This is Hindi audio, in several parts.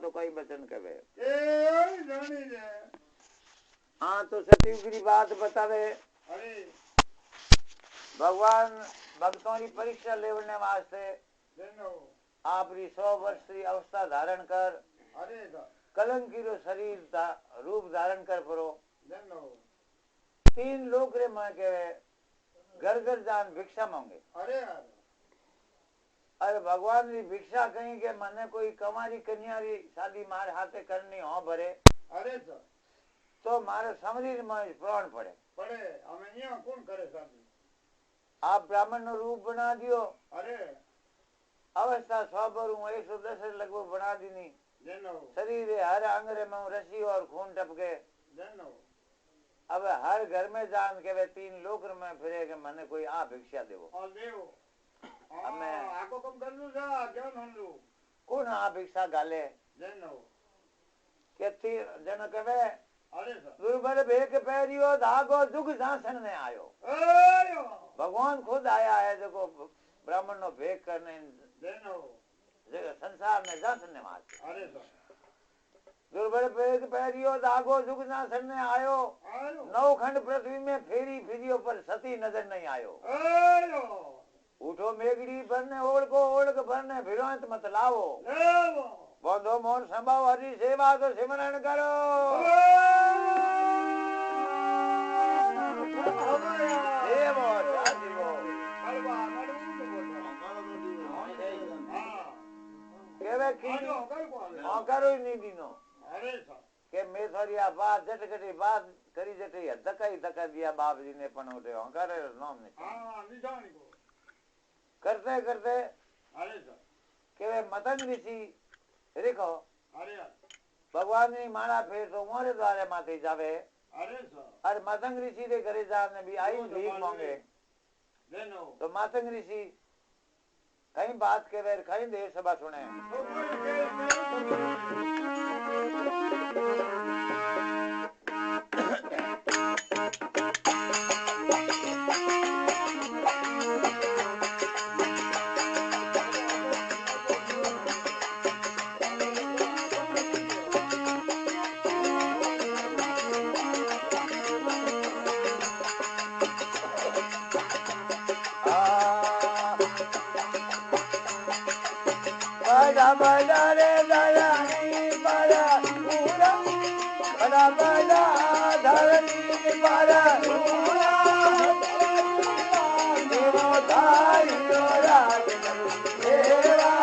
तो कोई बचन कहे हाँ तो सतयुग की बात बतावे भगवान भक्तों की परीक्षा लेने वास्ते आपरी 100 वर्ष की अवस्था धारण कर कलंकी रो शरीर रूप धारण कर परो 3 लोग रे मां कहे घर घर जान भिक्षा मांगे अरे भगवान री भिक्षा कहीं के मने कोई कमारी कन्या री शादी मारे हाथे करनी हो भरे तो मारे शरीर में प्राण पड़े हमें यहाँ कौन करे शादी आप ब्राह्मण नो रूप बना दियो अवस्था 100 बरू 110 लगभग बना दीनी शरीर हर अंग रे में रसी और खून टपके अब हर घर में जान के वे 3 लोक में फिरे के मने कोई आ भिक्षा देवो हमें आको कम कर लू जा क्या नन लू कौन आ भिक्षा गाले के जन कहे दुर्बल भेक पैरियो धागो दुख जासन ने आयो भगवान खुद आया है देखो ब्राह्मण नो भेक करने संसार में जासन ने मार दुर्बल भेक पैरियो धागो दुख जासन ने आयो 9 खंड पृथ्वी में फेरी फिरियो पर सती नजर नहीं आयो उठो मेघड़ी भरने ओढ़ भरने भिरोंत मत लावो बोधो मोर संभाव हरि सेवा तो सिमरन करो केवे की करो ही नहीं दीनो के मैं थोड़ी आ बात जट कटी बात करी जटी धक्का दिया बाप जी ने पण उठे करे नाम नहीं करते करते केवे मतंग ऋषि देखो भगवान ने मारा फिर तो मोरे द्वारे माथे जावे अरे मतंग ऋषि दे घरे जाने भी आई भीख मांगे तो मतंग ऋषि कहीं बात के वेर कहीं देव सभा सुने बड़ा रे दयानी बड़ा पूरा बड़ा बड़ा धरनी बड़ा पूरा देवो धारियो राज देवा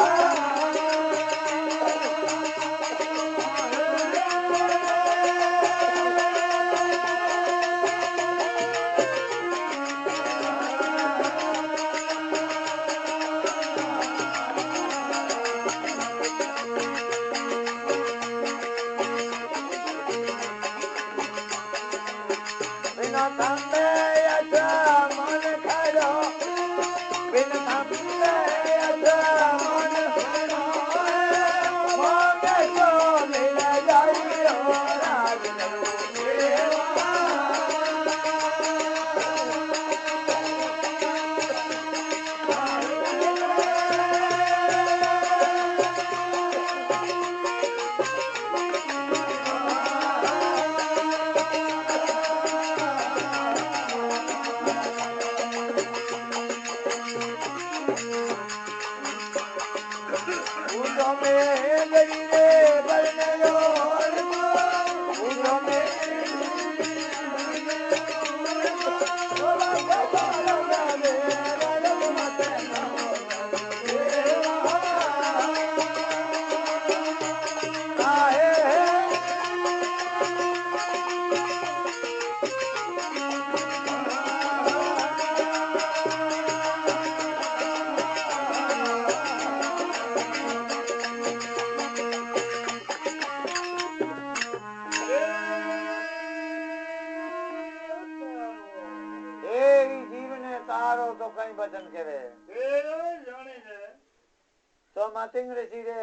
तो मातिंग ऋषि रे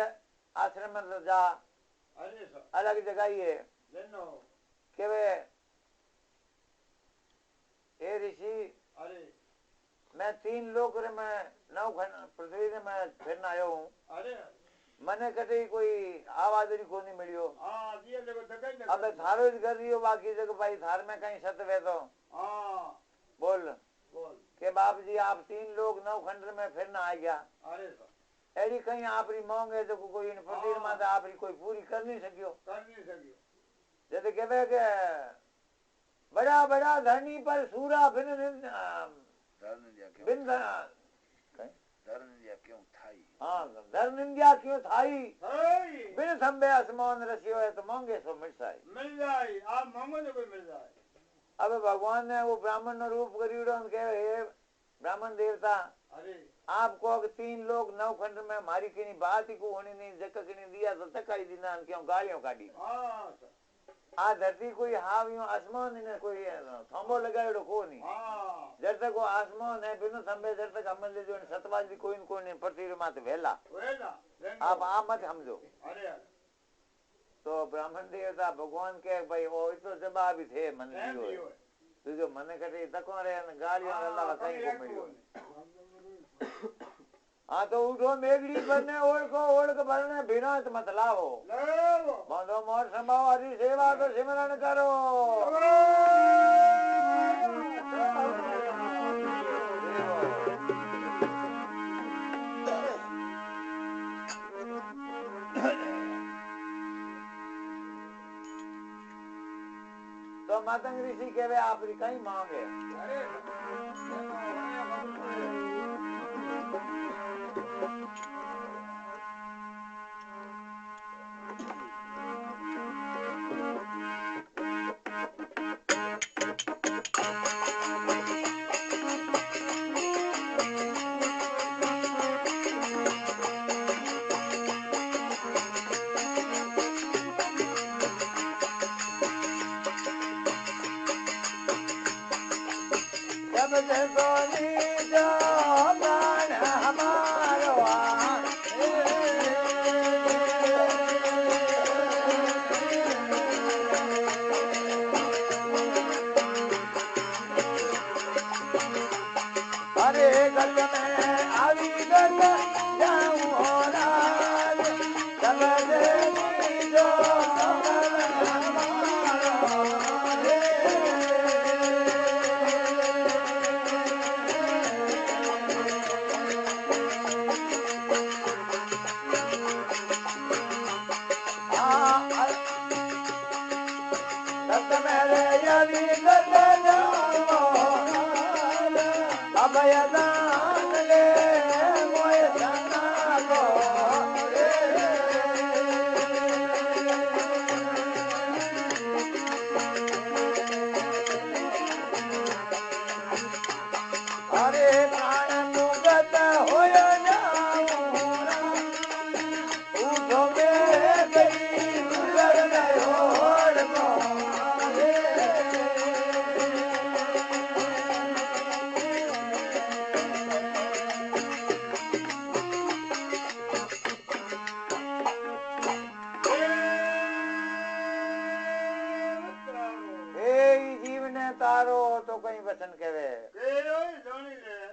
आश्रम में जा अलग जगह ही है के वे ए ऋषि मैं 3 लोक रे मैं 9 पृथ्वी रे मैं फिरन आयो हूँ मने कटे कोई आवाज नहीं कोनी मिलियो अब थारो कर रियो बाकी जगह भाई थार में कहीं सत वे तो बोल के बाप जी आप 3 लोग 9 खंड में फिर ना आ गया एडी कहीं आपरी मांग है जो कोई फकीर माता आपरी कोई पूरी कर नहीं सकियो जैसे कहवे के बड़ा बड़ा धनी पर सूरा बिन धर्म निंदा क्यों थाई बिन संबे आसमान रसियो है तो मांगे सो मिल जाए आप मांगो तो कोई मिल जाए अब भगवान ने वो ब्राह्मण न रूप करियो कहे ब्राह्मण देवता आपको 3 लोग 9 खंड में हमारी किनी बात ही को होनी नहीं जक किनी दिया तो तकाई दिना क्यों गालियों काटी आ धरती कोई हावियों आसमान ने कोई थंबो लगायो को नहीं जब तक वो आसमान है बिना थंबे जब तक हम ले जो सतवाजी कोई न कोई नहीं पृथ्वी माते वेला आप आ मत समझो तो ब्राह्मण देवता भगवान के भाई ओ तो जवाब ही थे मन दियो तो जो मन कटे तको रे गालियों अल्लाह कहीं को मिलियो हाँ तो उठो मेघड़ी बने ओढ़ को भरने बिना मत लाओ बांधो मोर संभाव हरी सेवा तो सिमरन करो तो मातंग ऋषि के वे आप कहीं मांगे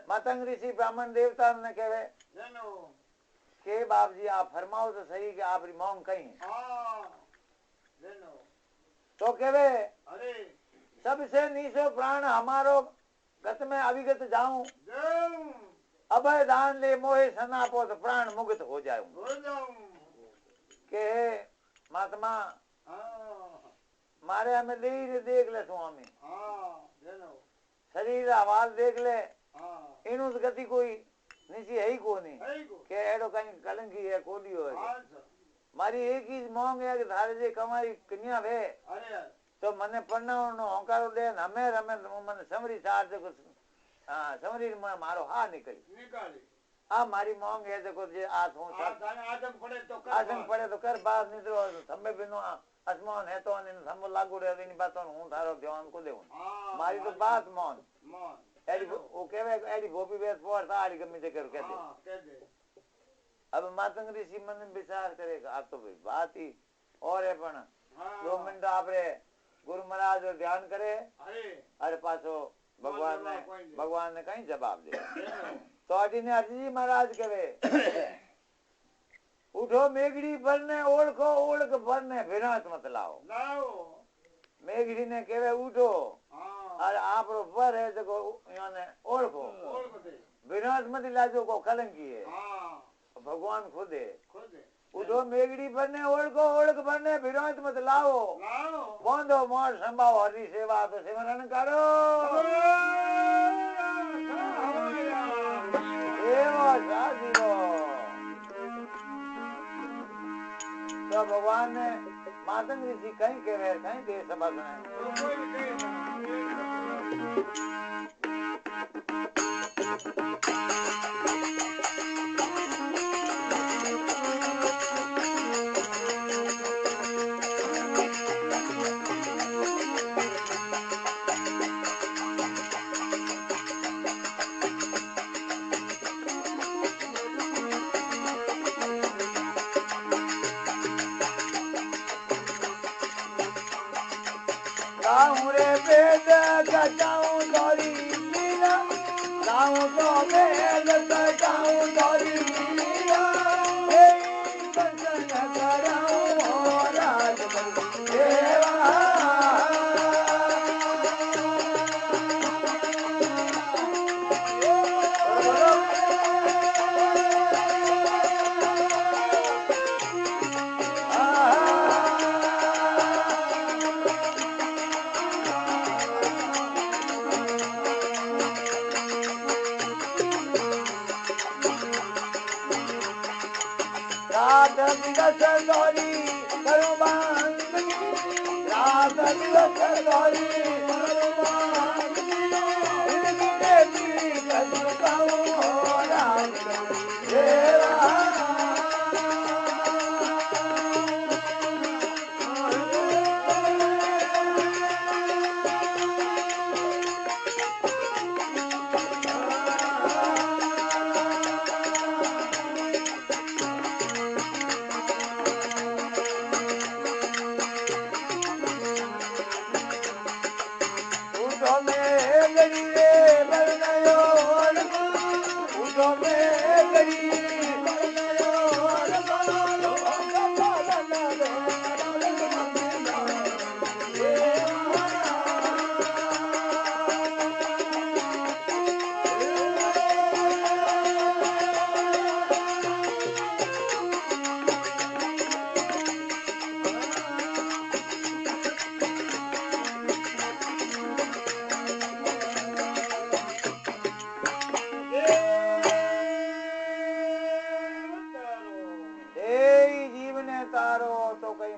मातंग ऋषि ब्राह्मण देवता ने कहे के बाप जी आप फरमाओ तो सही कि आप मोंग कहीं तो कहे सबसे नीचो प्राण हमारो गत में अभिगत जाऊं अभय दान ले मोहे सनापो तो प्राण मुक्त हो जाऊं के महात्मा मारे हमें देख ले स्वामी शरीर आवाज देख ले इनु गति कोई नीचे है ही कोनी के एडो कहीं कलंकी है कोलियो है मारी एक ही मोंग है कि धारे जे कमाई कन्या वे तो मने पन्ना नो होकारो दे हमें रमे मन समरी चार जे कुछ हां समरी में मारो हा निकली आ मारी मोंग है देखो जे आ हूं आजम पड़े तो कर बात निद्रो थंबे बिनो आसमान है तो इन थंबो लागू रे इन बातों हूं थारो ध्यान को देऊ मारी तो बात मौन एडी वो केवे एडी गोपी वेद पोर ताड़ी गमी ते कर कह दे अब मातंग ऋषि मन विचार करेगा आप तो भाई बात ही और है पण 2 मिनट आपरे गुरु महाराज और ध्यान करे अरे पाछो भगवान ने कहीं जवाब दे तो अडी ने अर्जी जी महाराज कहे उठो मेघड़ी भरने ओळखो ओळख भरने विनाश मत लाओ मेघड़ी ने कहे उठो अरे आप वर है देखो याने ओळखो विनाश मत लाजो को कलंकी है भगवान खुद है उठो मेघड़ी भरने ओळखो ओळख भरने विनाश मत लाओ बांधो मोर संभाओ हरि सेवा तो सिमरन करो एवो साधीरो तो भगवान ने मातंग ऋषि कहीं कहे कहीं दे सभा सुनाए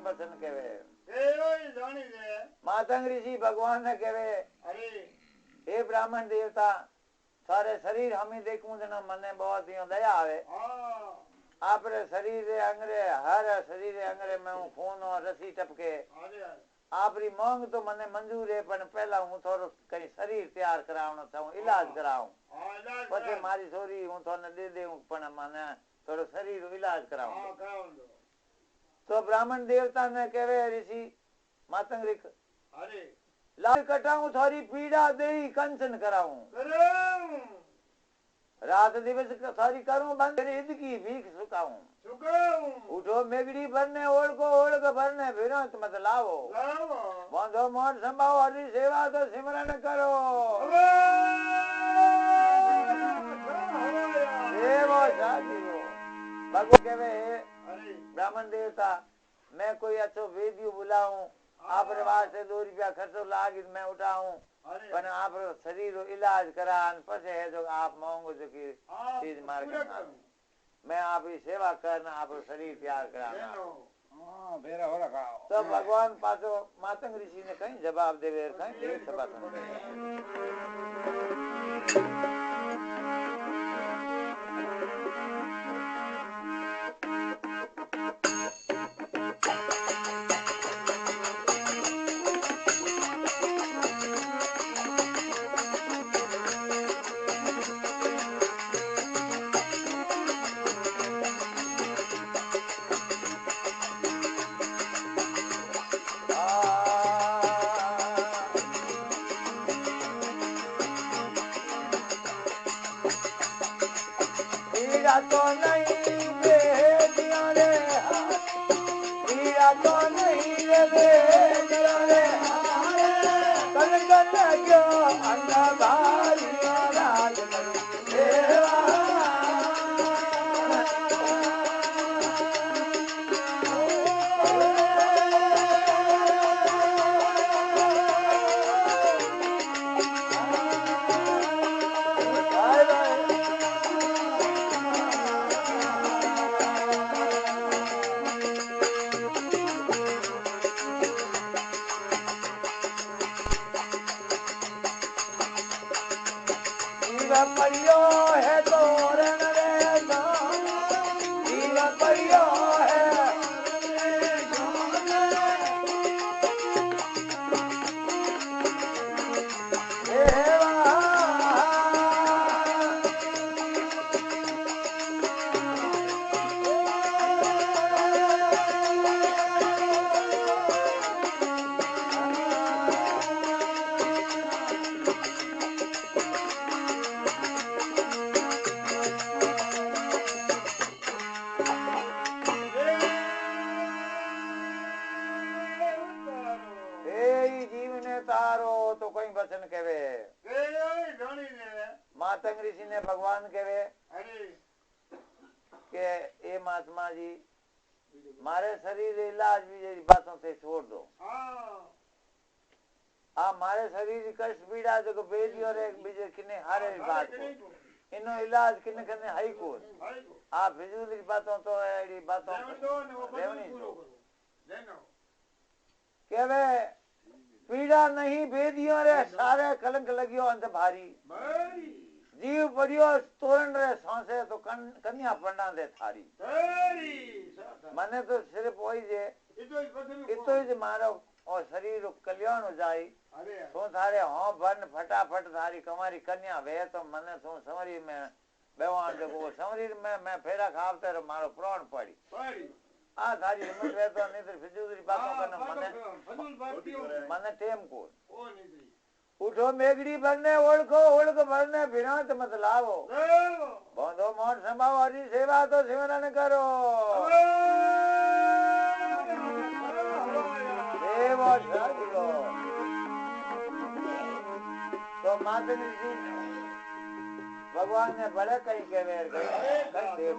बसन केवे ए जानी दे मातंग ऋषि भगवान ने केवे अरे हे ब्राह्मण देवता सारे शरीर हमें देखूं जना मने बहुत ही दया आवे हां आपरे शरीर रे अंगरे हर शरीर रे अंगरे में हूं खून और रसी टपके अरे आपरी मांग तो मने मंजूर है पण पहला हूं थोड़ो कई शरीर तैयार करावनो चाहूं इलाज कराऊं हां इलाज पछे मारी छोरी हूं थोने दे देऊं पण मने थोड़ो शरीर रो इलाज कराऊं हां कराओ दो तो ब्राह्मण देवता ने कहे ऋषि मातंग ऋख अरे लाल कटाऊं थोड़ी पीड़ा देई कंचन कराऊं कराऊं रात दिवस थारी करूं बंद ईद की भीख सुकाऊं सुकाऊं उठो मेगड़ी भरने ओढ़ भरने भिरंत मत लावो लाओ बांधो मोट संभाओ हरी सेवा तो सिमरन करो देवो साधियो भगवान कहे अरे ब्राह्मण देवता मैं कोई अच्छो वेदियो बुलाऊं आप वास्ते 2 रुपया खर्चो लागी मैं उठाऊं पण आप शरीर रो इलाज करान पछे है जो आप मांगो जो की चीज मार के मैं आप की सेवा करना आप शरीर तैयार कराना हां बेरा हो रखा तो भगवान पाछो मातंग ऋषि ने कहीं जवाब देवे कहीं देव सभा तो नहीं बेटियों रे तो नहीं रे बेटियों रे कल क्यों अंधकारियों राज देवा परियो है तोरण रे जीव परियो है तारो तो कोई वचन कहे मातंग ऋषि ने भगवान कहे के ए महात्मा जी मारे शरीर इलाज भी बातों से छोड़ दो आ मारे शरीर की कष्ट पीड़ा जो बेदी और एक बीजे किने हारे बात को इनो इलाज किने किने हाई को आ फिजूल की बातों तो एडी बातों लेवनी दो केवे पीड़ा नहीं बेदियों रे सारे कलंक लगियो अंत भारी जीव पड़ियो तोरण रे सांसे तो कन्या पंडा दे थारी मने तो सिर्फ वही जे इतो ही मारो और शरीर कल्याण हो जाई तो थारे हां बन फटाफट थारी कमारी कन्या वे तो मने तो समरी में बेवान जो समरी में मैं फेरा खावते रे मारो प्राण पड़ी आ थारी हिम्मत वे तो नहीं तो फिजूल बातों करने मने टेम को उठो मेगड़ी भरने ओढ़ भरने भिरांत मत लावो बांधो मोट संभाओ हरी सेवा तो सिमरन करो देवो साधियो तो मातंग ऋषि भगवान ने बड़े कहीं के वेर कहीं देव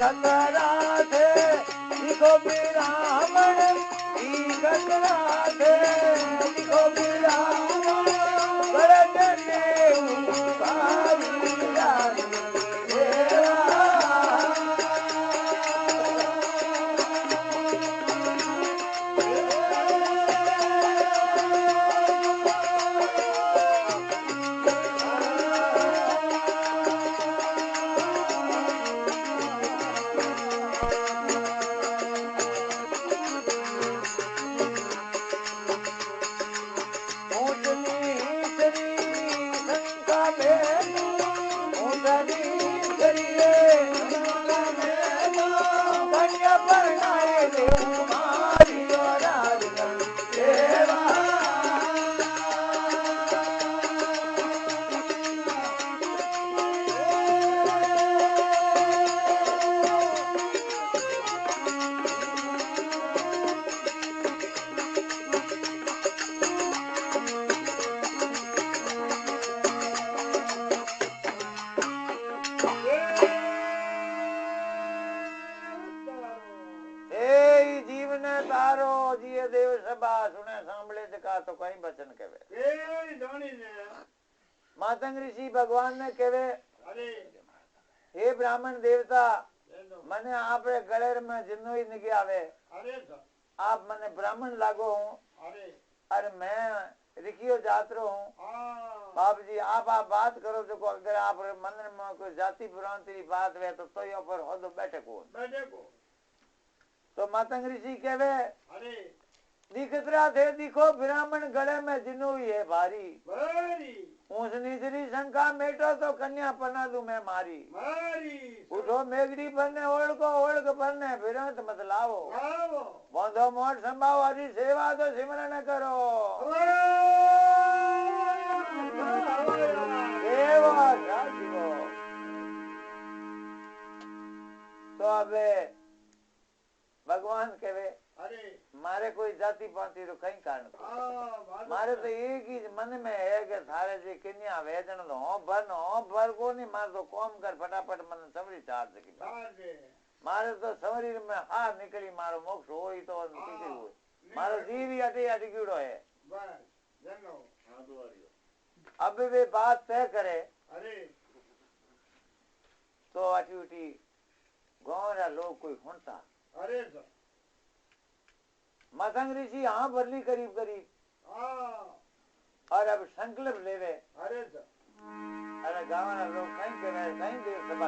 खतरा थे दिखो ब्राह्मण की खतरा थे दिखो ब्राह्मण बड़ने भारी तो कई बचन कहे मातंग ऋषि भगवान ने कहे हे ब्राह्मण देवता मने आप गले में जिन्नो ही निगे आवे आप मने ब्राह्मण लागो हूँ अरे मैं रिकियो जातरो हूँ बाप जी आप बात करो जो अगर आप मन में कोई जाति भ्रांति बात वे तो यो पर हो तो बैठे को तो मातंग ऋषि कहे दिखतरा थे दिखो ब्राह्मण गले में जिन्नो ही है भारी ऊंच नीचरी शंका मेटो तो कन्या पना दू मैं मारी उठो मेघड़ी परने ओढ़ परने फिरंत मत लावो बंधो मोट संभाव हरी सेवा तो सिमरन करो तो अबे भगवान कहे मारे कोई जाति पाति तो कहीं कारण मारे तो एक ही मन में है कि थारे जी कन्या वेजन दो भर को नहीं मार तो कौम कर फटाफट मन समरी चार सकी मारे तो शरीर में हार निकली मारो मोक्ष हो ही तो निकली हो मारो जीव ही अटकीड़ो है अब वे बात तय करे तो अटी गाँव लोग कोई होता मातंग ऋषि हाँ बदली करीब और अब संकल्प लेवे अरे गाँव लोग कहीं करे कहीं देव सभा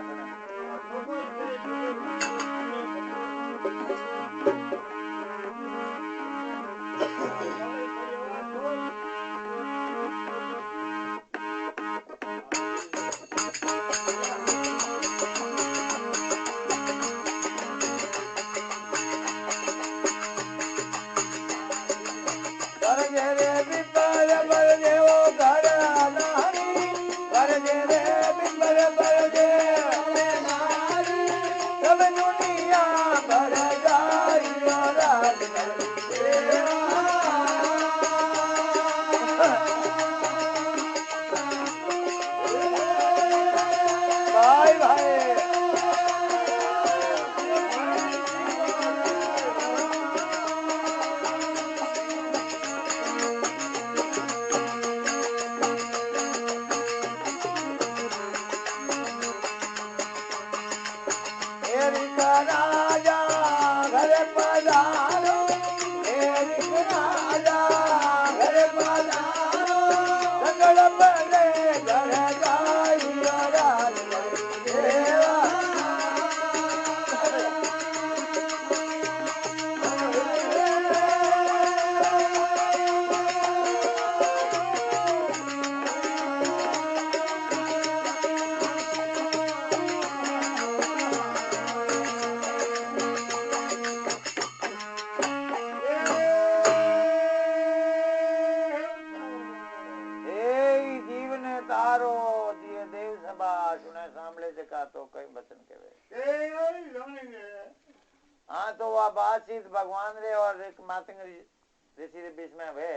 भगवान रे और एक मातंग ऋषि के बीच में वे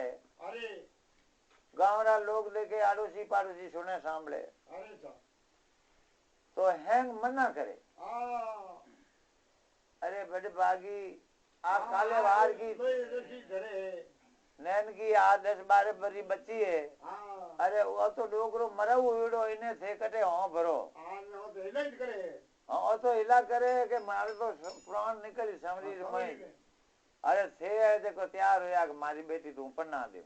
गाँव लोग देखे आड़ोसी पाड़ोसी सुने सांभले तो हैंग मना करे बड़े भागी आप काले बाहर की नैन की आ 10-12 बरी बची है। अरे वो तो डोकरो मरव उड़ो इने थे कटे हो भरो हाँ तो हिला करे कि मारे तो प्राण निकली समरी में। अरे थे देखो तैयार होया कि मारी बेटी तू पन्ना दे।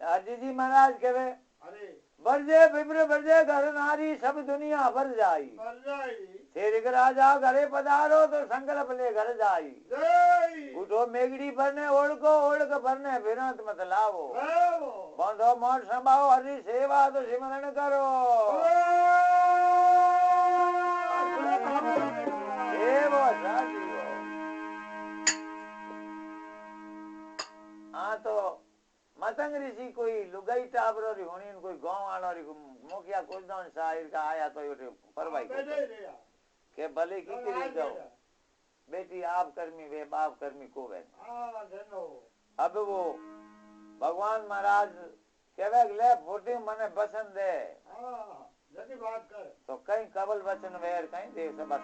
अजी जी महाराज कहे बरजे बिब्र बरजे घर नारी सब दुनिया भर जाई तेरे राजा घरे पधारो तो संकल्प ले घर जाई उठो मेगड़ी भरने ओढ़ भरने विनत मत लावो बंधो मोट संभाओ हरि सेवा तो सिमरन करो हाँ तो मतंग ऋषि कोई लुगाई टाबरो री होनी कोई गांव वाला री मुखिया कुछ दौन शायर का आया तो ये परवाई के भले की करी जाओ बेटी आप कर्मी वे बाप कर्मी को वे अब वो भगवान महाराज कहवे ले फोटी मने बसन दे बात कर तो कहीं कबल वचन वेर कहीं देव सभा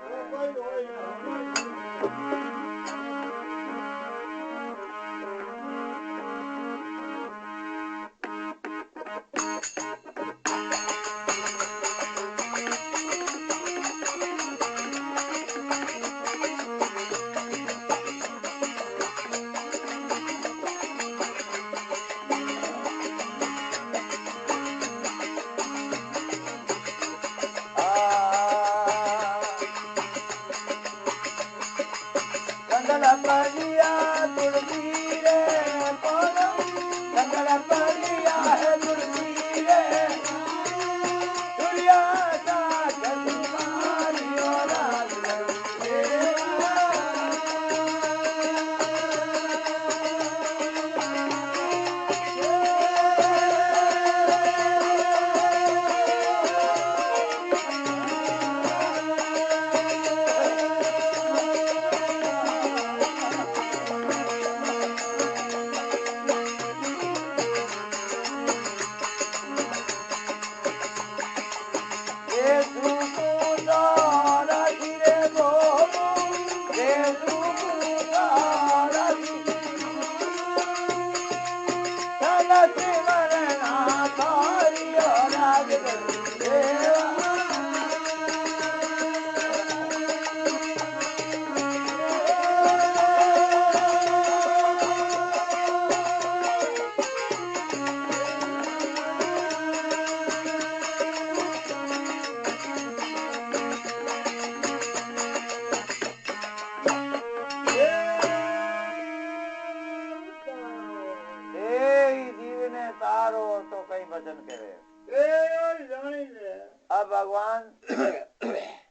अब भगवान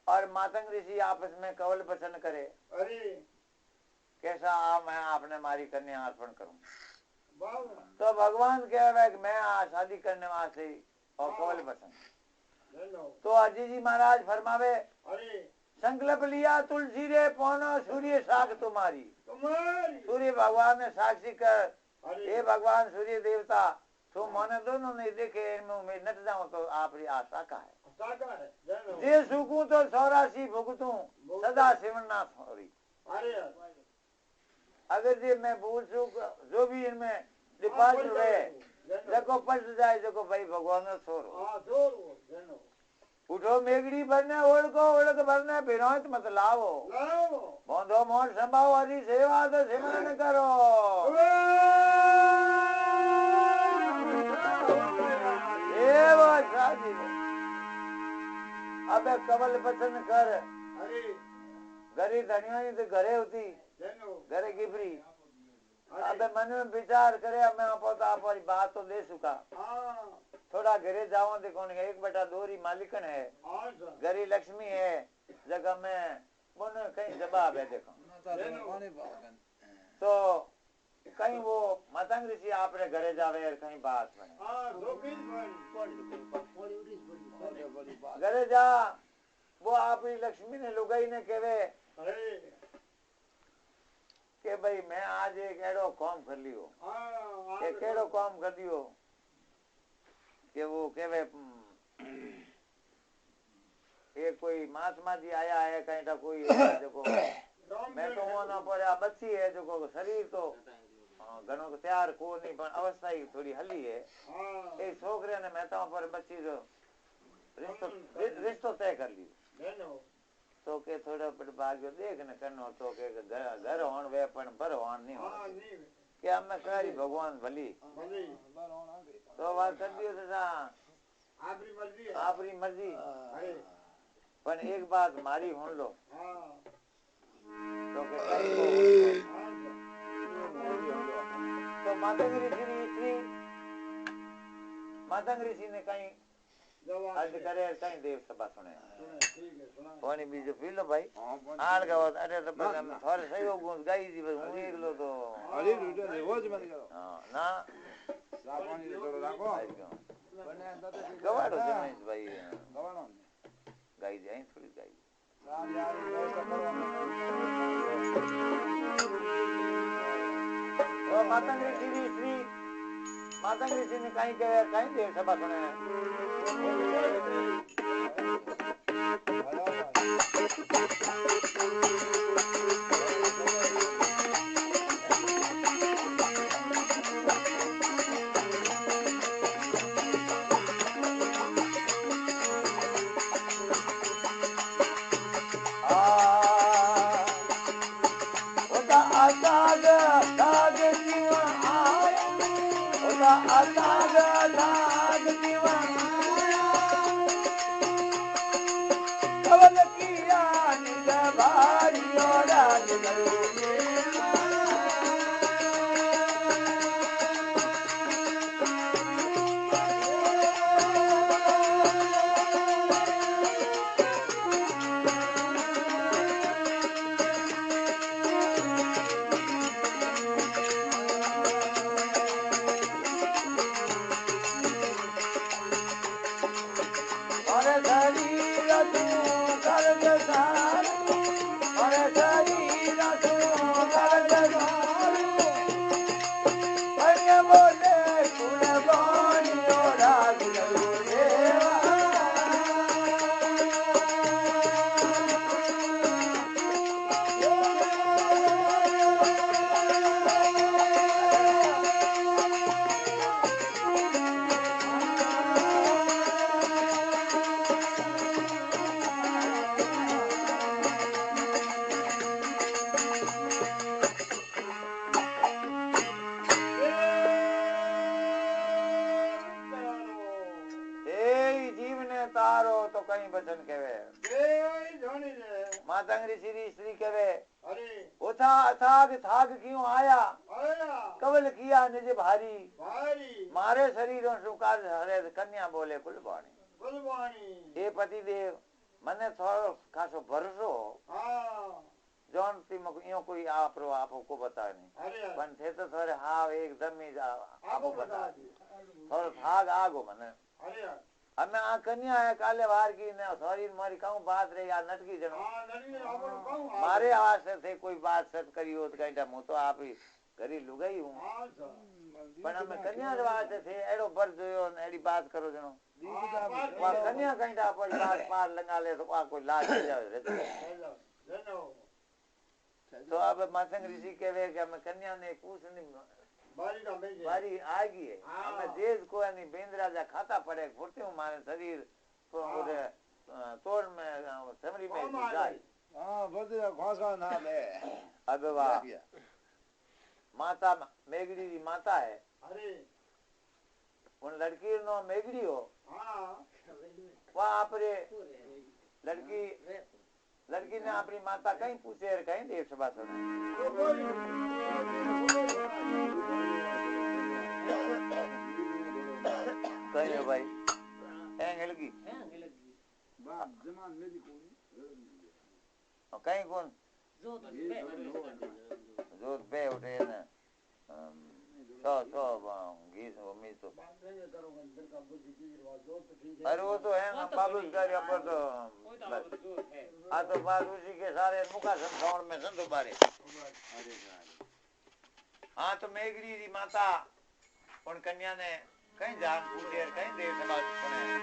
और मातंग ऋषि आपस में कवल वचन करे कैसा मैं आपने मारी कन्या अर्पण करूं तो भगवान कह रहा है कि मैं शादी करने वाले और कवल वचन तो अजी जी महाराज फरमावे संकल्प लिया तुलसी रे पौनो सूर्य साख तुम्हारी सूर्य भगवान ने साक्षी कर हे भगवान सूर्य देवता तो मैंने दोनों नहीं देखे मैं नट जाऊं तो आप आशा का है जे सुखू तो 84 भुगतू सदा सिमरना थोड़ी अगर जे मैं भूल चूक जो भी इनमें डिपार्ट हुए देखो पलट जाए देखो भाई भगवान छोड़ो उठो मेगड़ी भरने ओढ़ भरने बिनौत मत लावो बंधो मोट संभाओ हरी सेवा तो सिमरन करो अबे कमल पसंद कर घरी धनिया तो घरे होती घरे गिबरी अबे मन में विचार करे मैं आप बात तो दे चुका थोड़ा घरे जाओ देखो एक बेटा दोरी मालिकन है घरी लक्ष्मी है जगह में बोने कहीं जवाब है देखो तो कहीं वो मतंग ऋषि आपने घरे जावे और कहीं बात बने घरे जा वो आप लक्ष्मी ने लुगाई ने कहवे के भाई मैं आज एक एड़ो काम कर लियो एक एड़ो काम कर दियो कि वो कहवे एक कोई महात्मा जी आया है कहीं टा कोई है जो मैं तो वो ना पर बच्ची है जो शरीर तो घणो तैयार को नहीं पण अवस्था ही थोड़ी हली है एक छोकरे ने मैं तो पर बच्ची जो रिश्तो तय कर लियो तो के थोड़ा बड़ भाग्यो देख न करनो तो के घर होण वे पण पर होण नहीं हो के हमें करी भगवान भली तो बात कर दियो सदा आपरी मर्जी पण एक बात मारी होण लो तो के कई तो मातंग ऋषि ने कहीं आज करे कहीं देव सभा सुने पानी बीजो पी लो भाई आल का बात अरे तो पर हम थोड़े सही हो गुण गाई जी बस हूं एक लो तो अरे रुटे दे वो जी मत करो हां ना सापानी तो राखो बने गवाड़ो से नहीं भाई गवाड़ो गाई जाए थोड़ी गाई राम यार व्यवस्था करो तो मातंग ऋषि ने कहीं कहे कहीं देव सभा सुने मातंग ऋषि कहे उठा अथाग थाग क्यों आया कवल किया निज भारी मारे शरीरों सुकार हरे कन्या बोले कुलवाणी हे पति देव मने थोड़ो खासो भरोसो जौन ती मको यो कोई आपरो आपको बता नहीं पण थे तो थोड़े हाव एकदम ही आपको बता थोड़ो थाग आगो मने हमें आ कन्या है काले बाहर की ने सॉरी मारी कहूं बात रे यार नटकी जनो मारे आवाज से थे कोई बात सट करी हो तो कहीं मु तो आप ही घरी लुगाई हूं पण हमें कन्या आवाज से थे एड़ो बर जोयो एड़ी बात करो जनो वा कन्या कहीं पर बात पार लगा ले तो आ कोई लाज जावे तो अब मातंग ऋषि कहे कि हमें कन्या ने कुछ नहीं बारी आ गई है हमें देश को यानी बेंद्रा जा खाता पड़े फुर्ती हूँ मारे शरीर तो पूरे तोड़ में समरी में जाए हां बदला घासा ना ले अब वाह माता मेघड़ी की माता है उन लड़की नो मेघड़ी हो वाह आपरे लड़की ने अपनी माता कहीं पूछे कहीं देव सभा सुना कहीं भाई लगी कहीं कौन जोत पे उठे ना तो घी उम्मीद तो अरे वो तो है ना बाबू का पर तो आ तो बात उसी के सारे मुखा संसार में संतो बारे हाँ तो मेघड़ी री माता उन कन्या ने कहीं जान पूछे कहीं देव समाज सुने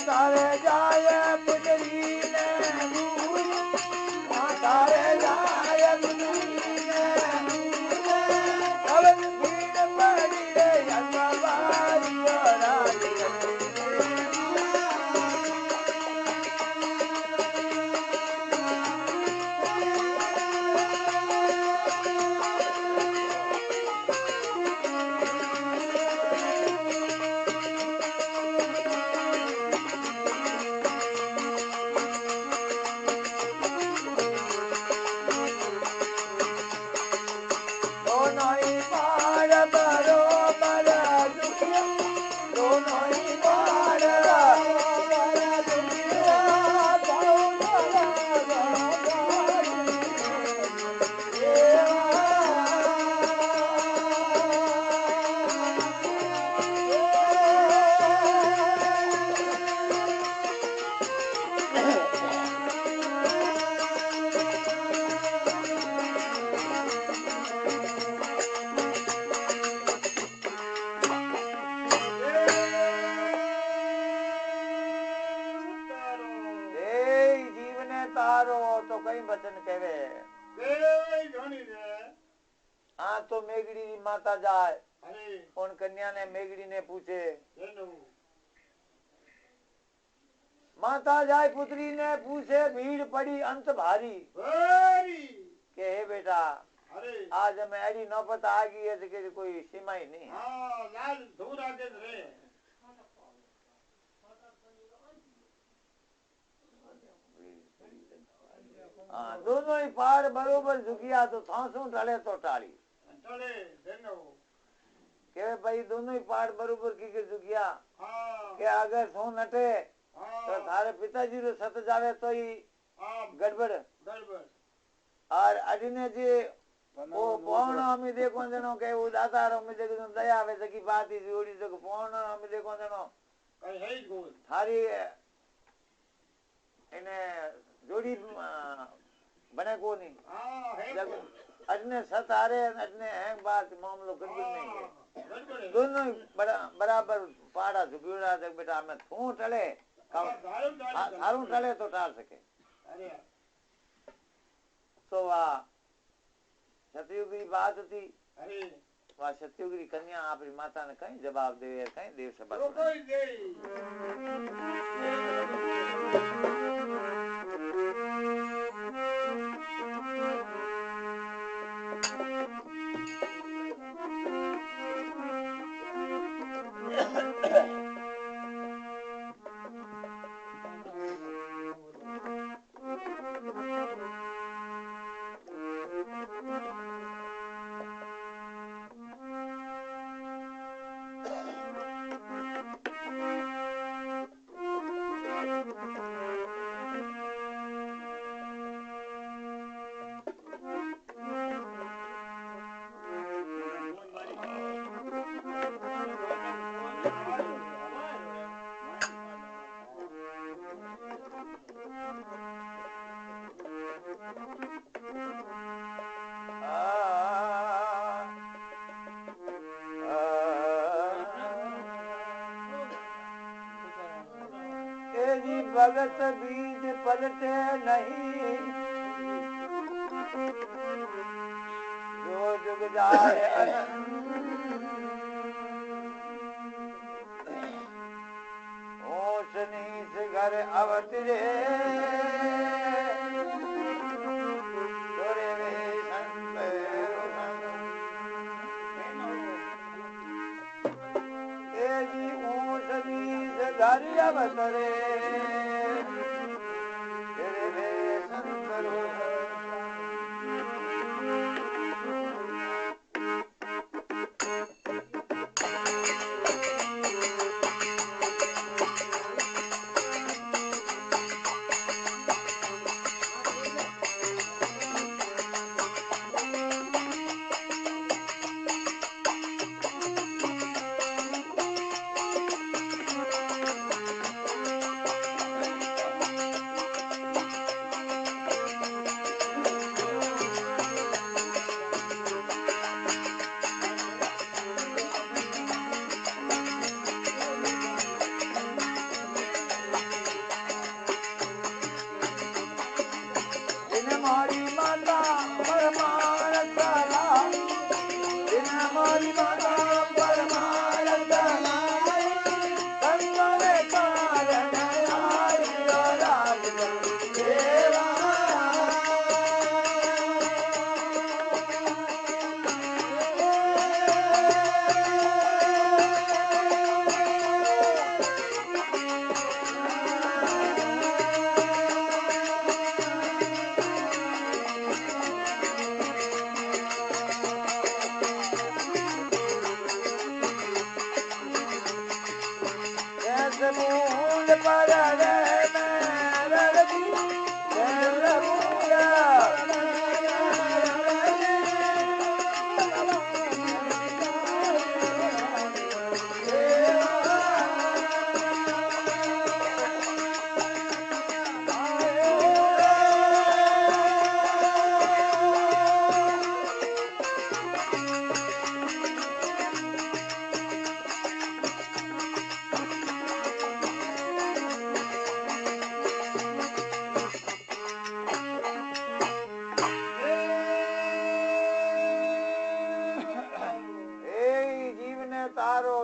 तारे जाए पुजरी ने तारे जाए पुजरी ने अब भीड़ पड़ी रे अम्बारी तो कई वचन कहवे हाँ तो मेघड़ी माता जाए उन कन्या ने मेघड़ी ने पूछे माता जाए पुत्री ने पूछे भीड़ पड़ी अंत भारी के हे बेटा आज हमें ऐसी नौबत आ गई है कि कोई सीमा ही नहीं हाँ दोनों ही पार बरोबर झुकिया तो थांसू टले तो टाली के भाई दोनों ही पार बरोबर की के झुकिया के अगर सो नटे तो थारे पिताजी रो सत जावे तो ही गड़बड़ और अडिने जी वो पौना हमें देखो जनो के वो दाता रो में देखो दया आवे सकी बात ही जोड़ी जो पौना हमें देखो जनो थारी इन्हें जोड़ी बने को नहीं जब अजने सत आ रहे अजने हैंग बात मामलो गड़बड़ नहीं है दोनों बराबर पाड़ा झुकियोड़ा जब बेटा हमें थू टले थारू टले तो टाल सके तो वाह सतयुग की बात थी वाह सतयुग की कन्या अपनी माता ने कहीं जवाब दे कहीं देव सभा भगत बीज पलटे नहीं जो जुग जाए ऊंच नीच घर अवतरे तोरे वे संत तेजी ऊंच नीच घर अवतरे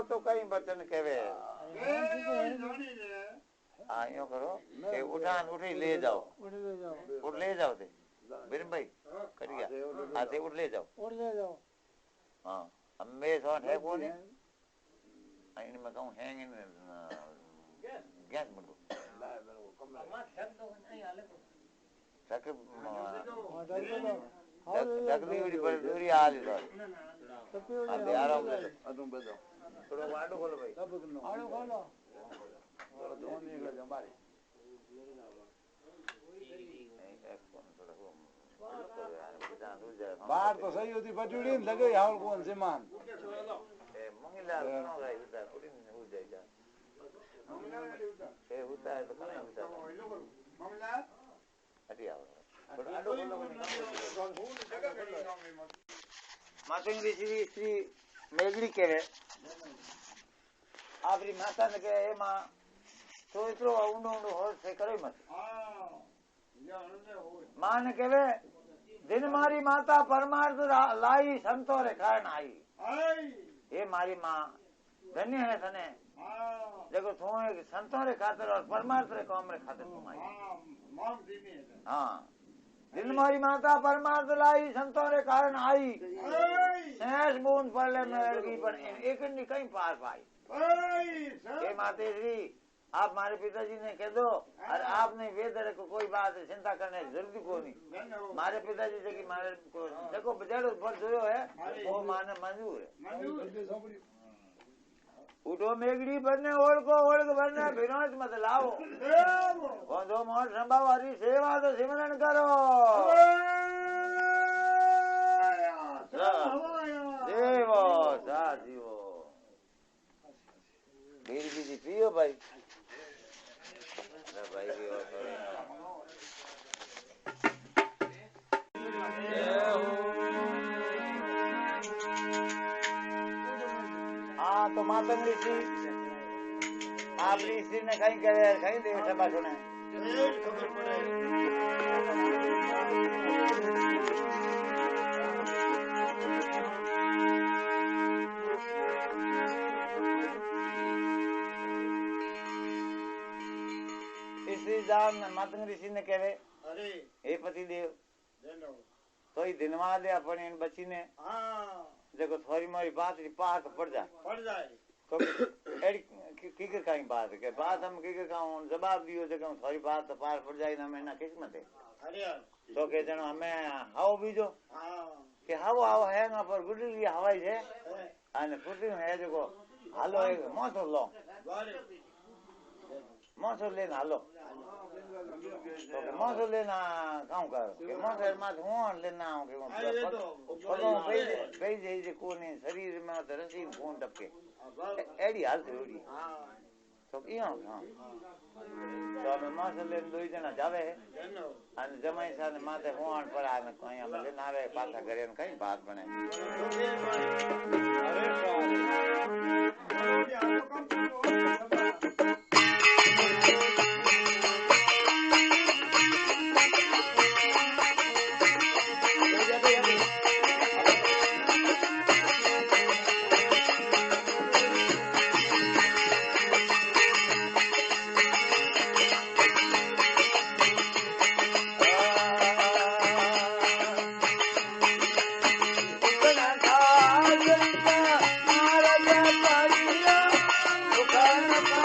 तो कई बचन कहवे हाँ यो करो के उठान उठी ले जाओ उठ ले जाओ थे बिरम भाई कर गया आते उठ ले जाओ हाँ अब मैं सोन है कौन है इन में कहूँ हैंग इन गैस बंदो तक तकली उड़ी पर दूरी आ ली तो अब यार हम तुम बताओ थोड़ा वाडो खोलो भाई वाडो खोलो थोड़ा दोन निकल जाओ बारी बाहर तो सही होती बचुड़ी लगे हाल कौन से मान ए मंगला नो गई उधर उड़ी हो जाएगा ए होता है तो कहां होता है मंगला हटिया थोड़ा आडो खोलो मातंगी श्री मेगड़ी केवे आपरी माता ने के ए मां तो इतरो ऊंडो ऊंडो हो से करे मत मां ने केवे दिन मारी माता परमार्थ लाई संतो रे कारण आई ये मारी मां धन्य है सने देखो तू संतो रे खातिर और परमार्थ रे काम रे खातिर तुम आई हाँ दिन मारी माता परमार्थ लाई संतो रे कारण आई सहस बूंद पड़ले में की पर एक नहीं कहीं पार पाई हे माते श्री आप हमारे पिताजी ने कह दो और आपने वेदर को कोई बात चिंता करने की जरूरत को नहीं हमारे पिताजी से कि हमारे को देखो बजारो पर जो है वो माने मंजूर है उठो मेगड़ी बनने ओढ़ बनने विनोद मत लाओ दो मोर संभाव हरी सेवा तो सिमरन करो देवो साधीवो बीड़ी बीड़ी पियो भाई भाई भी और हाँ तो मातंग ऋषि आप ऋषि ने कहीं करे कहीं देव सभा सुने मातंग ऋषि ने कहे अरे हे पति देव तो ही दिनवा दे अपने इन बच्ची ने देखो थोड़ी मोरी बात पाक पड़ जाए तो की कहीं बात के बात हम की कहूँ जवाब दियो जो कहूँ थोड़ी बात तो पार पड़ जाए ना मैंने किस्मत है तो के जनो हमें हाव बीजो कि हाव हाव है ना पर गुडली हवाई है अने फुटी है जो हालो एक मौसम लेना हालो तो मौसम लेना काम करो मौसम मात हुन लेना हो के पगो पे जे कोने शरीर में तो रसी खून टपके एडी हाल थोड़ी तो इयो हां तो हम मौसम लेन दो जना जावे अन जमाई साने माथे हुन पर आ कहीं हम लेना आवे पाछा घरे कहीं बात बने Bye.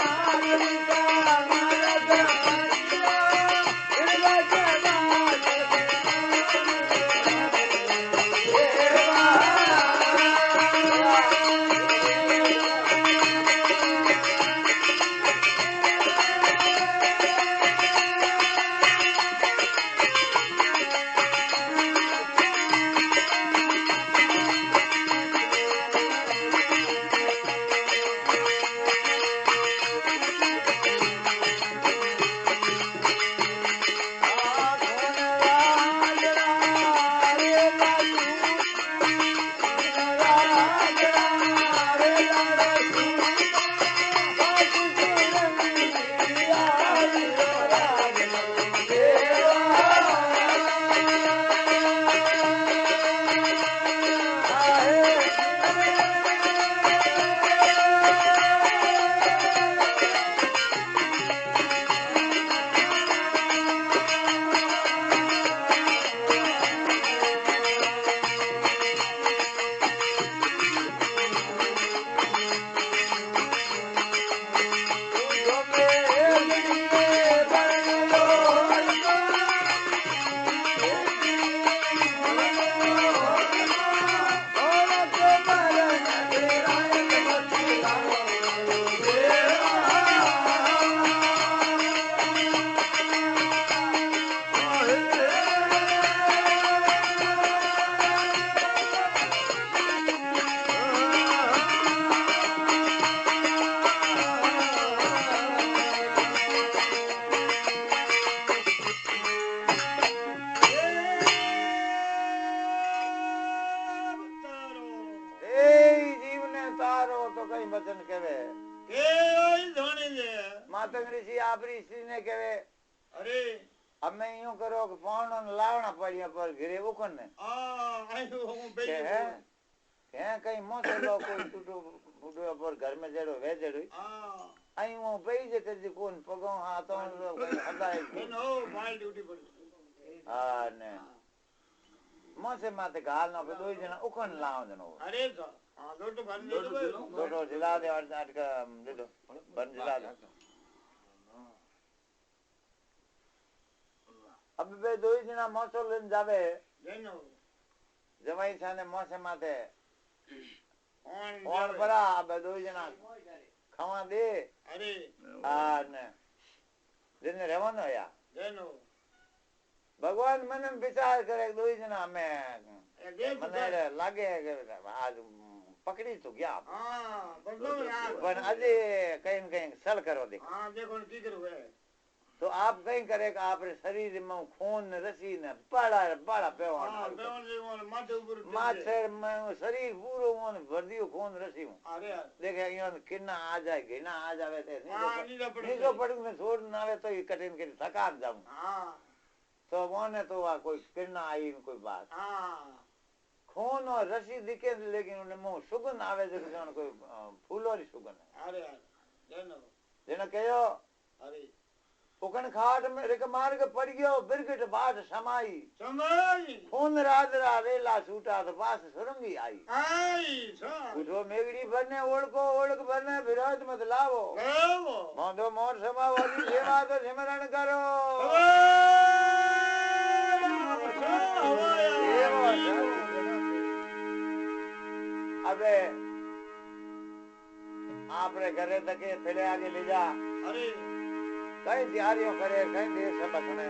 मातंग ऋषि आप ऋषि ने कहे अरे અમે यूं करो कि पावनो ने लावना पड़िया पर घिरे उकन ने आयो हूं के है कहीं मोसे लो कोई टूटो फूटो पर घर में जेड़ो वे जेड़ो आई वो पई जे कर कोन पगो हा तो कहीं हदाई नो बाल ड्यूटी पड़ी हां ने मोसे माते गाल ना पे दो जना उकन लाव जनो अरे तो हां दो तो बन दो दो जिला दे और नाट का दे दो बन जिला दे अब बे दो जना मोसो लेन जावे जेनो जमाई साने मोसे माते ऑन परा अब दो जना खावा दे अरे ने दिन रेवनो या जेनो भगवान मन में विचार करे दो जना में मने लागे आज पकड़ी तो गया हां बदलो यार पर अजे कहीं कहीं सल करो देख हां देखो की करो है तो आप कहीं करेगा आप शरीर में खून रसी ने बड़ा बड़ा पेवान हां पेवान जी माथे ऊपर माथे में शरीर पूरो मन भर दियो खून रसी हूं अरे यार देखे यो किन्ना आ जाए घिना आ जावे थे नीचो पड़ में छोड़ ना आवे तो ये कठिन के थकान जाऊं हां तो मोने तो आ कोई किन्ना आई कोई बात हां खून और रसी दिखे लेकिन उन्हें मुंह सुगंध आवे जो जन कोई फूलो री सुगंध अरे यार जेनो जेना कहो अरे उकन खाट में रिक मार के पड़ गयो बिरगट बाट समाई समाई खून रादरा रेला छूटा तो पास सुरंगी आई सा उठो मेगड़ी भरने ओळख भरने विरोध मत लावो लावो मोंदो मोर समावादी सेवा तो सिमरण करो अबे आपरे घरे तके थले आगे ले जा अरे कई तैयारियों करे कई देर से बचने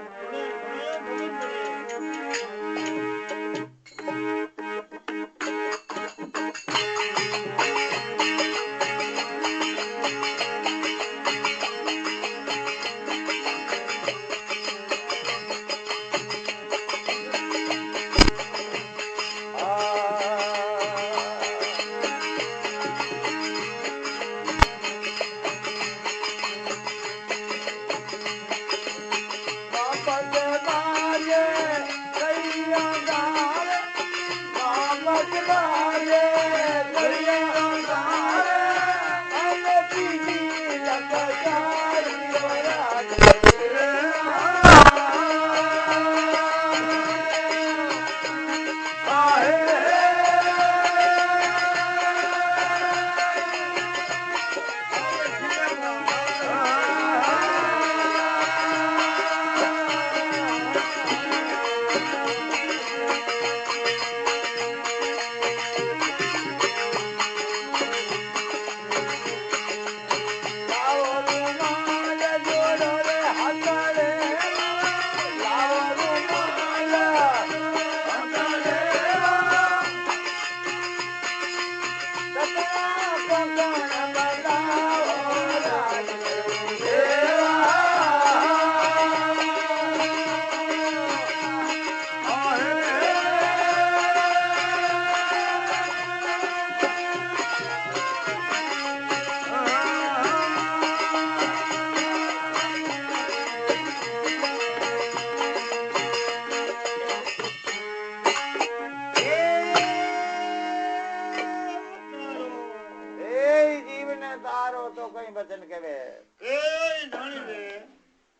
वचन कहे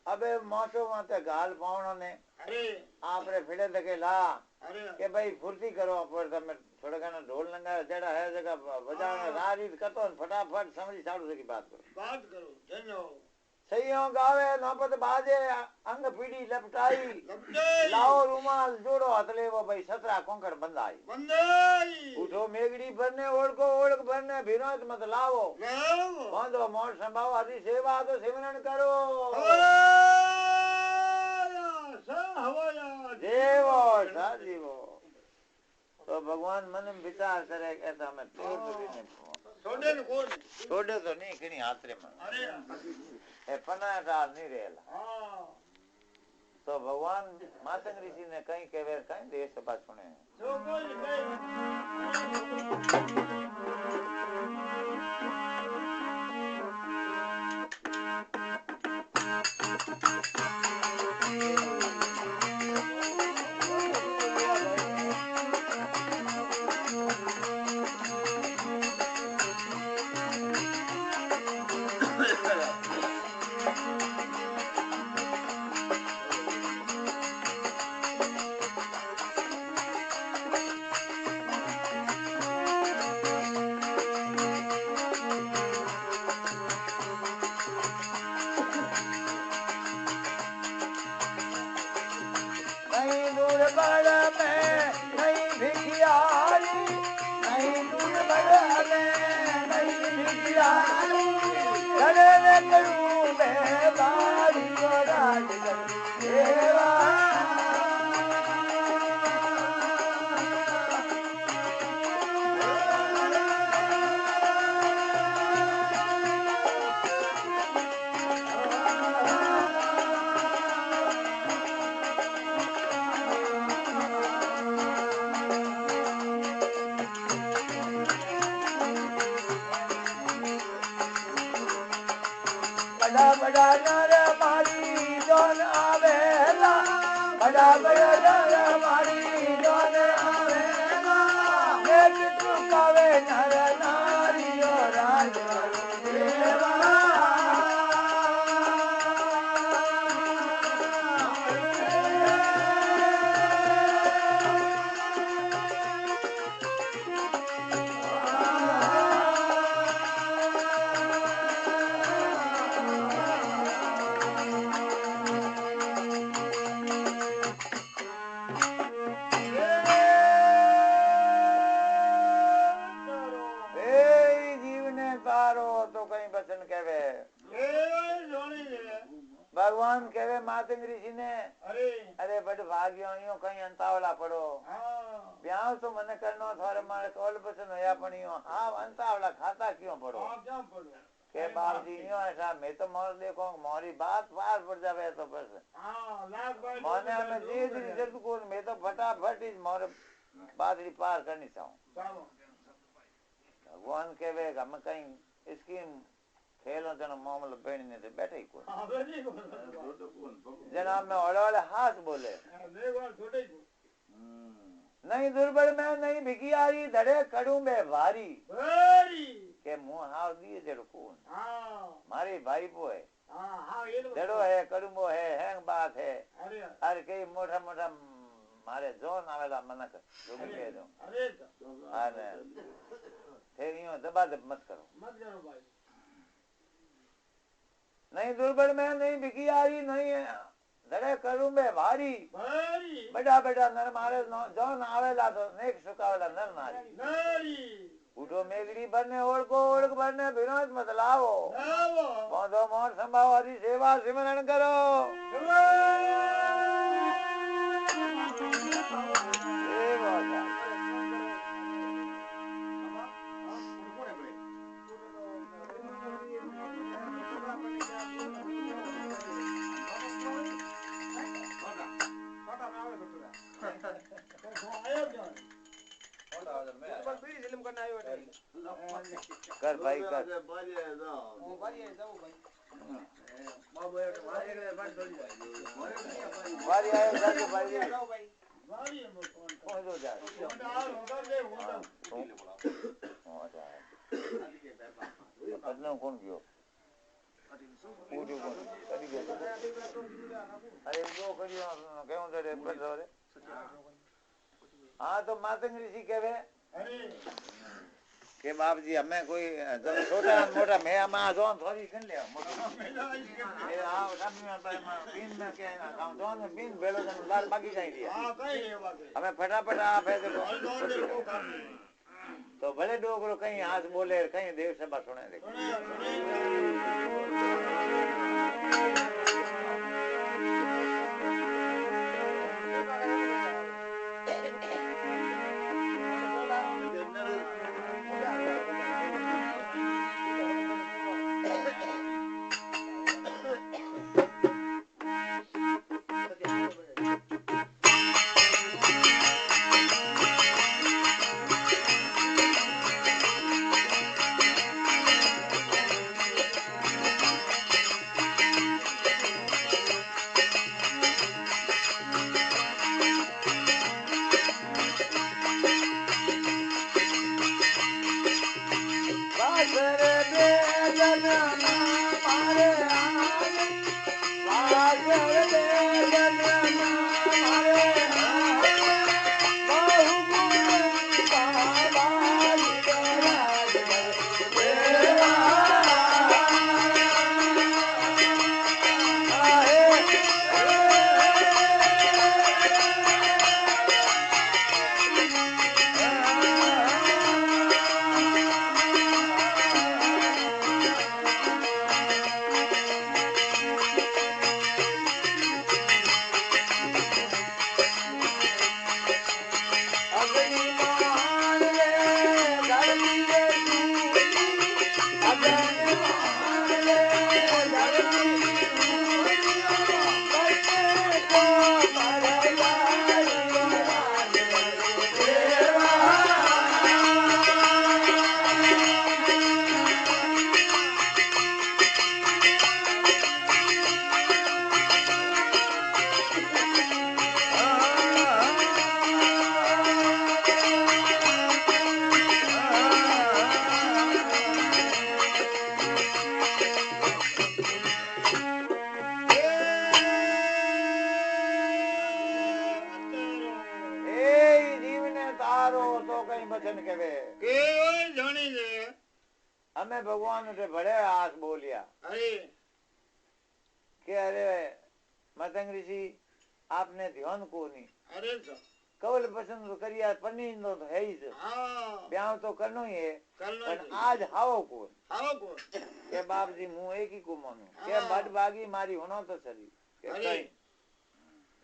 अबे मोटो माते गाल पावणो ने अरे आपरे फिड़े तके ला अरे के भाई फुर्ती करो पर तमे थोड़ा घना ढोल लंगा जेड़ा है जगह बजाना रारी कतो फटाफट समझी साडू से की बात करो धन्यो सही हो गावे नौबत बाजे अंग पीड़ी लपटाई लाओ रुमाल जोड़ो हथले वो भाई 17 कोंकड़ बंदाई उठो मेगड़ी भरने ओळख भरने विरोध मत लावो बांधो मोर संभाव आदि सेवा तो सिमरन करो देवो साजीवो तो भगवान मन में विचार करे ऐसा मैं छोड़े तो नहीं कहीं हाथरे में ए पना डाल नहीं रहेला तो भगवान मातंग ऋषि ने कहीं कहे कहीं देश सभा सुने धड़े करूं मैं बारी राज देवा बड़ा बड़ा नर मारी जोन आवेला बड़ा बड़ा नर मारी जोन आवेला एक चुकावे नर नारियो राज देवा भगवान कहे मातंग ऋषि ने अरे बड़ भाग्यो यूं कहीं अंतावला पड़ो ब्याह तो मने करनो थारे मारे कॉल पसंद होया पण यूं हां अंतावला खाता क्यों पड़ो के बाप जी यूं ऐसा मैं तो मोर देखो मोरी बात पार पड़ जावे तो बस मोने हमें जी जी जल्द को मैं तो फटाफट इस मोर बादरी पार करनी चाहूं भगवान कहे हम कहीं स्कीम खेलो जन मामलो बेणी ने बैठे ही कोई जनाब में ओले हाथ बोले नहीं दुर्बल में नहीं भिकियारी धड़े कड़ू में भारी के मुंह हाव दिए जड़ो कौन मारी भाई पो है जड़ो है कड़ूबो है हैंग बात है अरे कई मोटा मोटा मारे जोन आवेला मनक जो के दो अरे फिर यूं दबा दब मत करो भाई नहीं दुर्बल में नहीं भिकियारी नहीं धड़े करूं में भारी बड़ा बड़ा नर मारे जौन आवेला तो नेक सुकावेला नर नारी उठो मेगड़ी भरने ओढ़ भरने विनोद मत लाओ पौधो मोर संभाव हरी सेवा सिमरण करो कर भाई कर बारी आए जाके भाई कौन दो जा बदनाम कौन कियो पूरी कौन करी गयो अरे दो करियो क्यों दे बदो रे हां तो मातंग ऋषि कहवे के बाप जी हमें कोई छोटा मोटा मैं हम जोन थोड़ी कर ले ये आ सब में बीन में के हम जोन में बीन बेलो जन लाल बाकी जाई दिया हां कहीं है बात हमें फटाफट आप है देखो तो भले डोगरो कहीं हाथ बोले कहीं देव सभा सुने देखो तारो तो कहीं बचन केवे के ओए जानी ले हमें भगवान से बड़े आस बोलिया अरे कि अरे मतंग ऋषि आपने ध्यान को नहीं अरे सा कवल पसंद करिया पन्नी तो है ही से हाँ ब्याह तो करनो ही है करना पर ही। आज हाओ को आओ को के बाप जी मुंह एक ही को मानू के हाँ। बड़ बागी मारी होना तो चली के अरे कहीं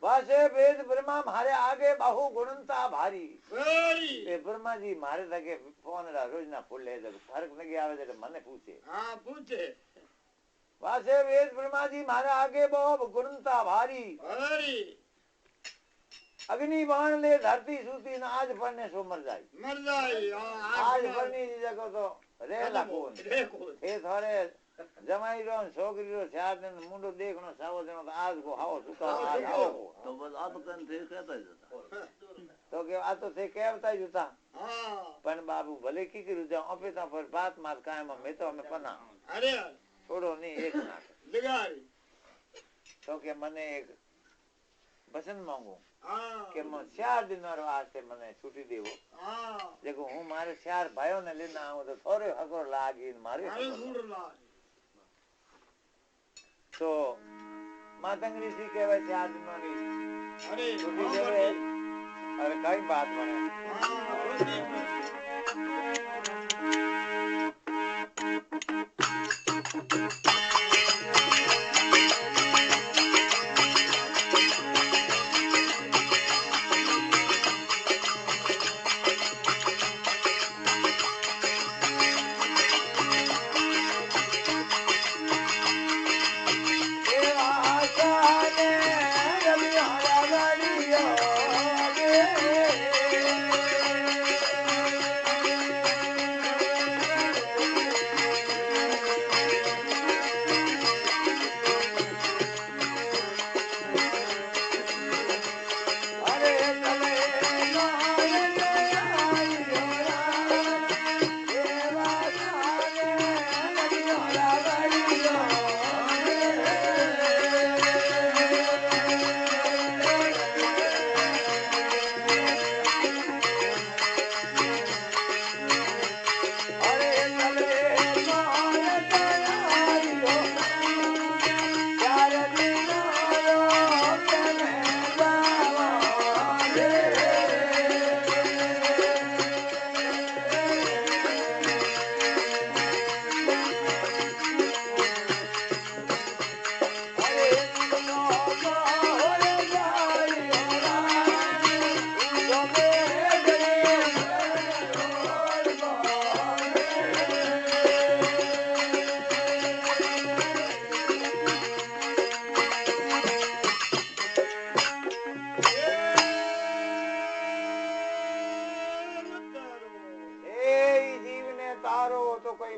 वासे वेद ब्रह्मा मारे आगे बाहु गुणनता भारी बड़ी ए ब्रह्मा जी मारे तके फोन रा रोज ना फूल ले जब फर्क नहीं आवे तो मने पूछे हाँ पूछे वासे वेद ब्रह्मा जी मारे आगे बहुत गुणनता भारी बड़ी अग्नि बाण ले धरती सूती न आज पढ़ने सो मर जाई मर जाए आज पढ़नी जी जगह तो रेला कोन रे को ए थोड़े जमाई रो छोकरी रो 4 दिन मुंडो देखनो सावो देनो तो आज को हाओ सुका आज हाओ तो बस आप कन थे कहता ही जाता तो के आ तो थे कहता ही जुता हाँ पण बाबू भले की करू जा अपे तो पर बात मात कायम में तो हमें पना अरे छोड़ो नहीं एक ना दिगारी तो के मने एक वचन मांगू हाँ के मैं 4 दिन और आज से मने छुट्टी देवो हाँ देखो हूँ मारे 4 भाइयों ने लेना आऊं तो थोड़े हकोर लागी मारे अरे हकोर गुड़ ला तो मातंग ऋषि कहवे 4 दिनों की अरे छुट्टी देवे और कई बात बने हाँ रोटी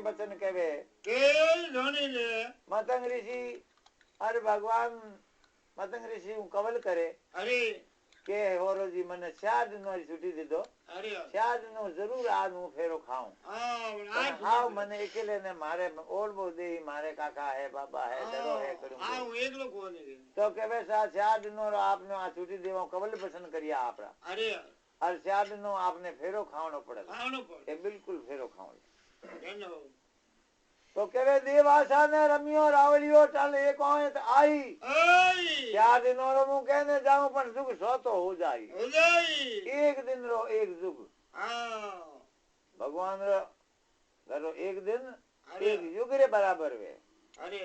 वचन कहवे के जानी ले मतंग ऋषि अरे भगवान मतंग ऋषि कवल करे अरे के होरो जी मने 4 दिनों की छुट्टी दे दो अरे 4 दिनों जरूर आज हूँ फेरो खाऊं आज हाँ मने अकेले ने मारे ओल बो दे मारे काका है बाबा है डरो है हाँ वो एक लोग होने के तो कहवे सा 4 दिनों आपने आ छुट्टी देवा कवल पसंद करिया आपरा अरे और 4 दिनों आपने फेरो खावनो पड़े खानो पर ये बिल्कुल फेरो खाओ धन्यवाद तो कहवे देवासा ने रमियो रावलियो चल एक आयत आई आई 4 दिनों रो मुं कहने जाऊं पर जुग सो तो हो जाई हो जाई एक दिन रो एक जुग हाँ भगवान रो एक दिन अरे एक युग रे बराबर वे अरे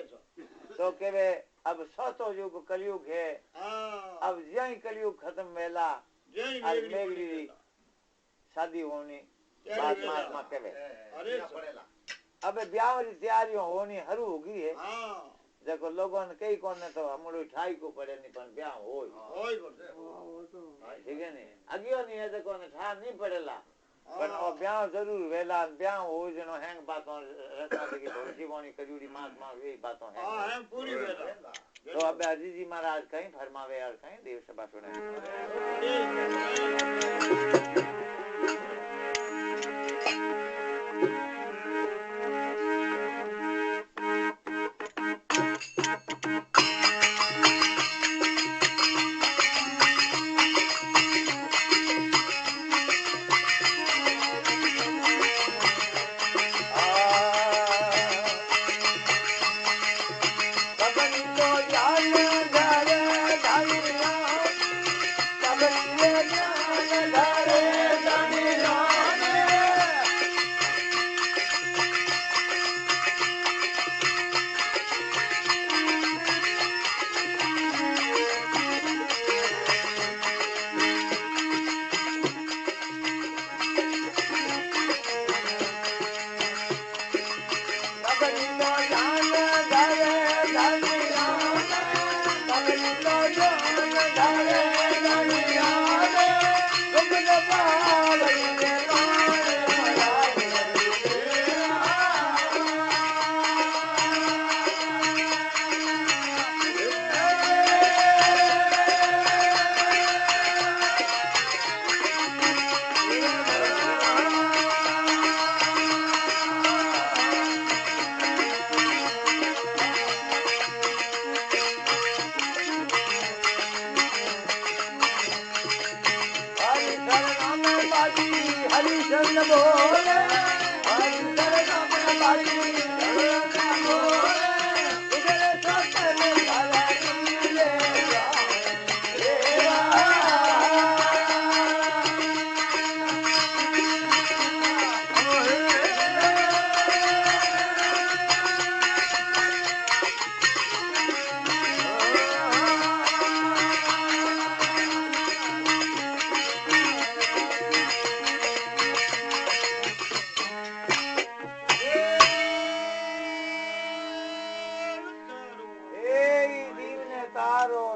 तो कहवे अब सतो युग कलयुग है हाँ अब यही कलयुग खत्म वेला जय आज मेरी मेघड़ी शादी होनी अरे बात वेला। मात मा कहवे अरे अब ब्याह की तैयारियों होनी हरू होगी है हाँ देखो लोगों ने कई कोने तो हमड़ो ठाई को पड़े नहीं पर ब्याह होई होई बोल ठीक है नहीं अगियो नहीं है देखो ने ठा नहीं पड़ेला पर ओ ब्याह जरूर वेला ब्याह हो जनो हैंग बातों रस्ता की भौजी बोनी कजूरी मास मास यही बातों है हाँ है पूरी वेला तो अब अजी जी महाराज कहीं फरमावे और कहीं देव सभा सुने ठीक है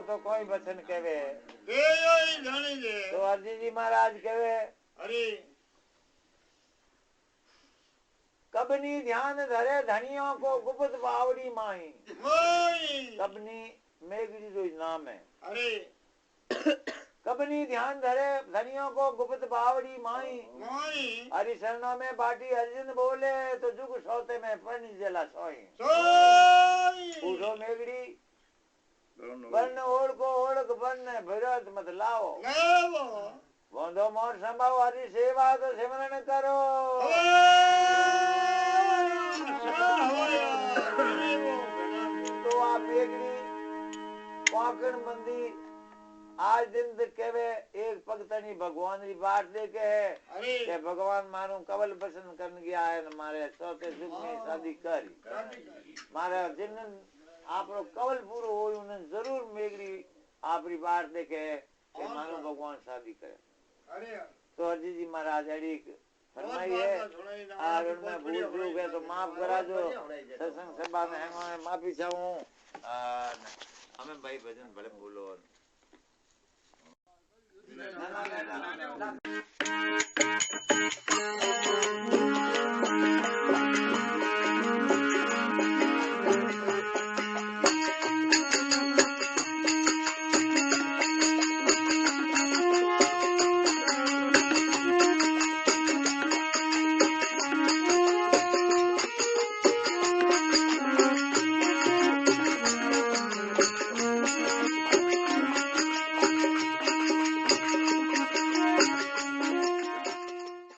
तो कोई वचन कहवे એ ઓય જાણી દે तो अर्जी जी महाराज कहवे અરે कबनी ध्यान धरे धनियों को गुप्त बावड़ी माही ઓય कबनी मेघड़ी जो नाम है અરે कबनी ध्यान धरे धनियों को गुप्त बावड़ी माही મોઈ हरिशरणों में बाटी अर्जुन बोले तो जुग सोते में पनी जला सोई સોય पूछो मेघड़ी वर्ण ओढ़ को ओढ़ वर्ण विरोध मत लाओ લાવો बोंधो मोर संभाव हरि सेवा तो सिमरन करो तो आप मेघड़ी पाकड़ बंदी आज दिन तक कहवे एक भगतनी भगवान की बात दे के है અરે કે ભગવાન મારું કવલ પસંદ કરીને ગયા હે ને મારે સોતે સુખ ની શાદી કરી મારે जिन આપણો કવલ પૂરો હોય ને જરૂર મેઘડી આપણી બાર દેખે કે મારું ભગવાન શાદી કરે અરે तो अर्जी जी महाराज अड़ी फरमाई है और मैं भूल चूक है तो माफ करा जो सत्संग सभा में मैं माफी चाहूँ हमें भाई भजन भले बोलो